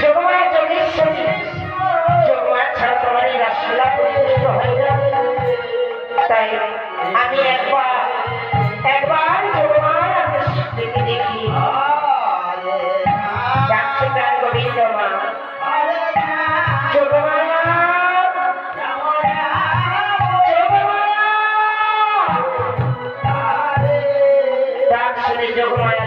যোগমায়া যোগেশ্বরী যোগমায়া ছাড়া তোমার এই রাসলীলা পরিপুষ্ট হয়ে যাবে। তাই আমি একবার যোগমায়া দেখে দেখি ডাকছে প্রাণ গোবিন্দ মা যোগমায়া ডাক শুনে যোগমায়া